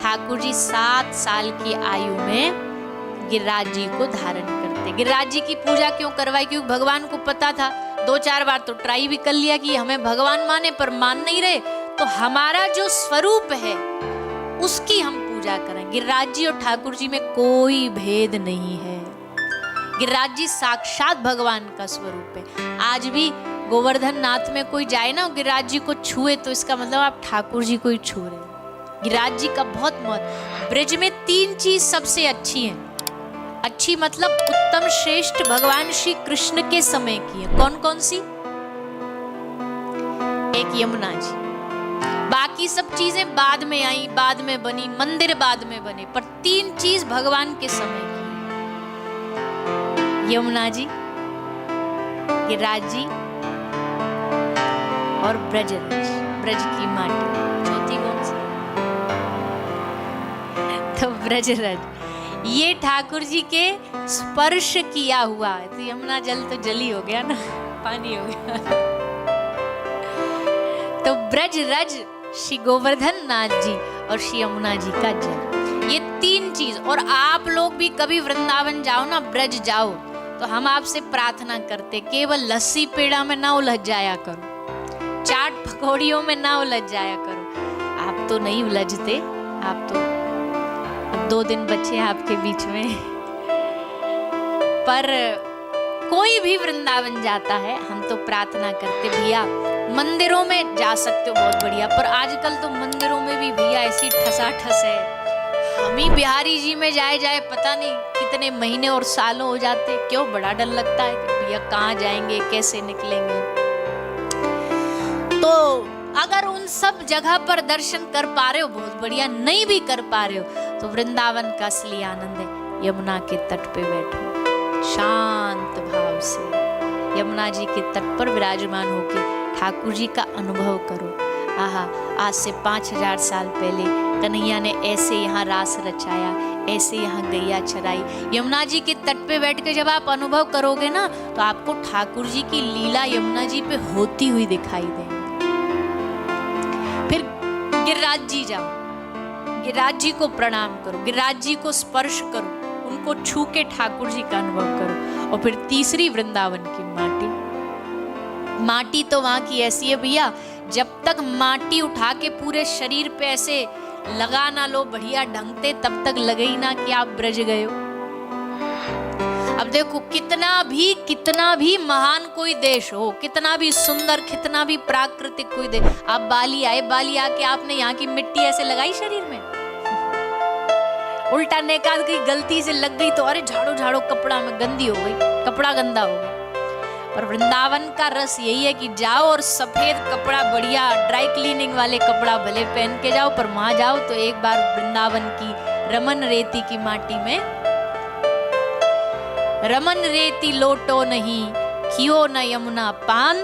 ठाकुर जी 7 साल की आयु में गिरिराज जी को धारण करते। गिरिराज जी की पूजा क्यों करवाई? क्योंकि भगवान को पता था, 2-4 बार तो ट्राई भी कर लिया कि हमें भगवान माने, पर मान नहीं रहे, तो हमारा जो स्वरूप है उसकी हम पूजा करें। गिरिराज जी और ठाकुर जी में कोई भेद नहीं है। गिरिराज जी साक्षात भगवान का स्वरूप है। आज भी गोवर्धन नाथ में कोई जाए ना, गिरिराज जी को छुए, तो इसका मतलब आप ठाकुर जी को ही छू रहे हैं। गिरिराज जी का बहुत महत्व। ब्रज में 3 चीज सबसे अच्छी है। अच्छी मतलब उत्तम श्रेष्ठ भगवान श्री कृष्ण के समय की है। कौन कौन सी? एक यमुना जी, बाकी सब चीजें बाद में आई, बाद में बनी, मंदिर बाद में बने, पर 3 चीज भगवान के समय की। यमुना जी, गिरिराज जी और ब्रजराज, ब्रज की माटी। चौथी कौन सी? तो ब्रजराज। ये ठाकुर जी के स्पर्श किया हुआ है। तो यमुना जल तो जल ही हो गया ना, पानी हो गया। तो ब्रजराज श्री गोवर्धन नाथ जी और श्री यमुना जी का जल, ये 3 चीज। और आप लोग भी कभी वृंदावन जाओ ना, ब्रज जाओ, तो हम आपसे प्रार्थना करते, केवल लस्सी पेड़ा में ना उलझ जाया करो, चाट पकौड़ियों में ना उलझ जाया करो। आप तो नहीं उलझते, आप तो 2 दिन बचे आपके बीच में। पर कोई भी वृंदावन जाता है, हम तो प्रार्थना करते, भैया मंदिरों में जा सकते हो, बहुत बढ़िया, पर आजकल तो मंदिरों में भी भैया ऐसी ठसाठस है। हम ही बिहारी जी में जाए पता नहीं कितने महीने और सालों हो जाते। क्यों? बड़ा डर लगता है कि भैया कहाँ जाएंगे, कैसे निकलेंगे। तो अगर उन सब जगह पर दर्शन कर पा रहे हो, बहुत बढ़िया। नहीं भी कर पा रहे हो, तो वृंदावन का असली आनंद है, यमुना के तट पे बैठो, शांत भाव से यमुना जी के तट पर विराजमान होके ठाकुर जी का अनुभव करो। आहा, आज से 5000 साल पहले कन्हैया ने ऐसे यहाँ रास रचाया, ऐसे यहाँ गैया चराई। यमुना जी के तट पे बैठ के जब आप अनुभव करोगे ना, तो आपको ठाकुर जी की लीला यमुना जी पे होती हुई दिखाई देगी। फिर गिरिराज जी जाओ, गिरिराज जी को प्रणाम करो, गिरिराज जी को स्पर्श करो, उनको छू के ठाकुर जी का अनुभव करो। और फिर तीसरी वृंदावन की माटी। माटी तो वहां की ऐसी है भैया, जब तक माटी उठा के पूरे शरीर पे ऐसे लगा ना लो बढ़िया ढंग से, तब तक लगे ही ना कि आप ब्रज गए हो। अब देखो, कितना भी महान कोई देश हो, कितना भी सुंदर, कितना भी प्राकृतिक कोई देश, आप बाली आए, बाली आके आपने यहाँ की मिट्टी ऐसे लगाई शरीर में, उल्टा नेकाद की गलती से लग गई तो अरे झाड़ो कपड़ा में गंदी हो गई, कपड़ा गंदा हो गया। और वृंदावन का रस यही है कि जाओ और सफेद कपड़ा, बढ़िया ड्राई क्लीनिंग वाले कपड़ा भले पहन के जाओ, पर वहां जाओ तो एक बार वृंदावन की रमन रेती की माटी में, रमन रेती लोटो नहीं, खियो न यमुना पान,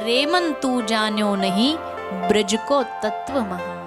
रेमन तू जान्यो नहीं, ब्रज को तत्व महान।